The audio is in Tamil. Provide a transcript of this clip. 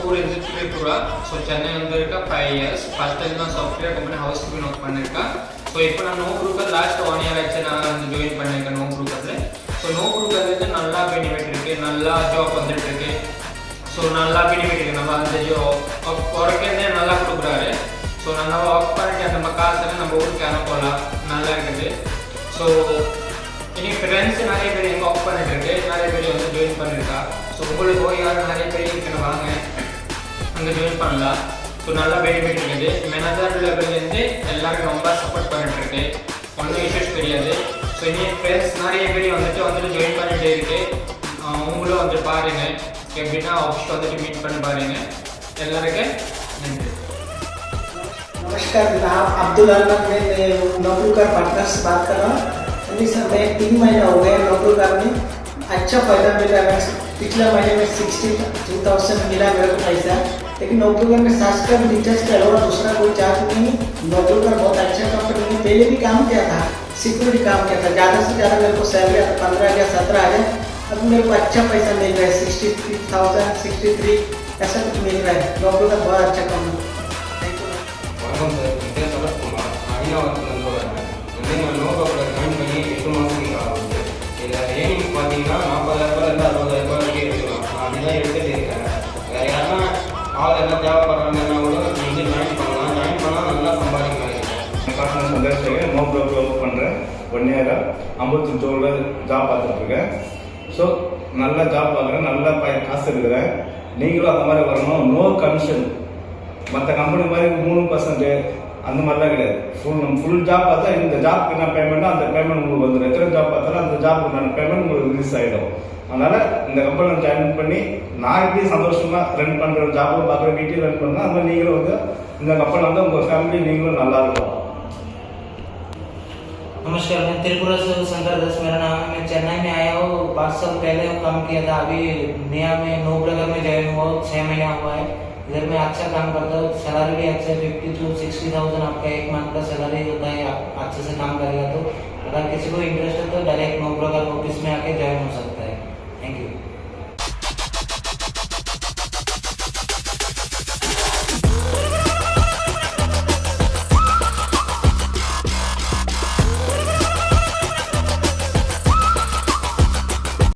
ஊர் இது திருப்பூரா. ஸோ சென்னை வந்திருக்கா 5 years. ஃபர்ஸ்ட் டைம் நான் software company house keeping work பண்ணியிருக்கேன். ஸோ இப்போ நான் நோ குரூப்பர் லாஸ்ட் 1 year ஆச்சு நான் வந்து ஜாயின் பண்ணியிருக்கேன் நோ குரூப்பரில். ஸோ நோ குரூப்பர் வந்து நல்லா பெனிஃபிட் இருக்குது, நல்லா ஜாப் வந்துட்டு இருக்கு. ஸோ நல்லா பெனிஃபிட் இருக்குது. நம்ம அந்த ஒர்க்கே நல்லா கொடுக்குறாரு. ஸோ நல்லா ஒர்க் பண்ணிட்டு நம்ம காசெல்லாம் நம்ம ஊருக்கு அனுப்பலாம், நல்லா இருக்குது. ஸோ இனி ஃப்ரெண்ட்ஸ் நிறைய பேர் எங்கே ஒர்க் பண்ணிட்டு இருக்கு, நிறைய பேர் வந்து ஜாயின் பண்ணியிருக்கா. ஸோ உங்களுக்கு யாரும் நிறைய பேர் இருக்குன்னு வாங்க, அங்கே ஜாயின் பண்ணலாம். ஸோ நல்லா பெனிஃபிட் இருக்குது. மேனேஜர் லெவல்லேருந்து எல்லாருக்கும் ரொம்ப சப்போர்ட் பண்ணிட்டு இருக்கு, ஒன்றும் இஷ்யூஸ் கிடையாது. ஸோ இனி ஃப்ரெண்ட்ஸ் நிறைய பேர் வந்துட்டு ஜாயின் பண்ணிகிட்டே இருக்கு. உங்களும் வந்து பாருங்க, எப்படின்னா ஆஃபீஸ் வந்துட்டு மீட் பண்ணி பாருங்க. எல்லாருக்கும் நன்றி. नमस्कार, मैं अब्दुल अहमद मैं नौकरीकार पार्टनर से बात कर रहा हूँ। सर मैं 3 महीना हो गए नौकरीकार में, अच्छा फायदा मिल रहा है। पिछले महीने में 62,000 मिला मेरे को पैसा, लेकिन नौकरीकार में सास्कर रिचार्ज के अलावा दूसरा कोई चार्ज नहीं। नौकरीकार बहुत अच्छा कंपनी है, पहले भी काम किया था, सिक्योरिटी काम किया था, ज़्यादा से ज़्यादा मेरे को सैलरी 15,000 17,000। अब मेरे को अच्छा पैसा मिल रहा है, 63,000 63 ऐसा कुछ मिल रहा है। नौकरीकार बहुत अच्छा कंपनी। வணக்கம் சார், என் பேர் சரத்குமார். நான் அடிநாவரத்துலேருந்து வரேன். நான் நோக்கோவில் ஜாயின் பண்ணி 8 மாதத்துக்கு ஆகுது. இதில் ஏர்னிங் பார்த்தீங்கன்னா 40,000 60,000 வரைக்கும் எடுக்கலாம். நான் அப்படி தான் எடுத்துகிட்டு இருக்கேன். வேறு யாருன்னா ஆள் எல்லாம் தேவைப்படுறாங்கன்னா கூட நீங்கள் ஜாயின் பண்ணலாம். ஜாயின் பண்ணால் நல்லா சம்பாதிக்கலாம். Partner Chandrasekhar, no broker work பண்ணுறேன். 1 year அம்பத்தூரில் ஜாப் பார்த்துட்ருக்கேன். ஸோ நல்ல ஜாப் பார்க்குறேன், நல்ல காசு இருக்கிறேன். நீங்களும் அந்த மாதிரி வரணும். நோ கமிஷன், மற்ற கம்பெனி மாதிரி 3% அந்த மாதிரிலாம் கிடையாது. ஃபுல் ஜாப் பார்த்தா இந்த ஜாப்க்கு என்ன பேமெண்ட்டோ அந்த பேமெண்ட் உங்களுக்கு வந்துடும். எத்தனை ஜாப் பார்த்தாலும் அந்த ஜாப்புக்கு பேமெண்ட் உங்களுக்கு ரிலீஸ் ஆகிடும். அதனால் இந்த கம்பெனியில் ஜாயின் பண்ணி நான் எப்படி சந்தோஷமாக ரன் பண்ணுற ஜாப்பும் பார்க்குற வீட்டையும் ரன் பண்ணுறேன். அது மாதிரி நீங்களும் வந்து இந்த கம்பெனியில் வந்து उनका फैमिली நீங்களும் நல்லா இருக்கும். नमस्कार, मैं त्रिपुरा से शंकर दास मेरा नाम है। मैं चेन्नई में आया हूँ, 5 साल पहले काम किया था। अभी नया में नो ब्रोकर में ज्वाइन हुआ, 6 महीना हुआ है। इधर में अच्छा काम करता हूँ, सैलरी भी अच्छा है। 50 to 60,000 आपका 1 मंथ का सैलरी होता है। आप अच्छे से काम करेगा तो अगर किसी को इंटरेस्ट है तो डायरेक्ट नो ब्रोकर ऑफिस में आके ज्वाइन हो सकते हैं।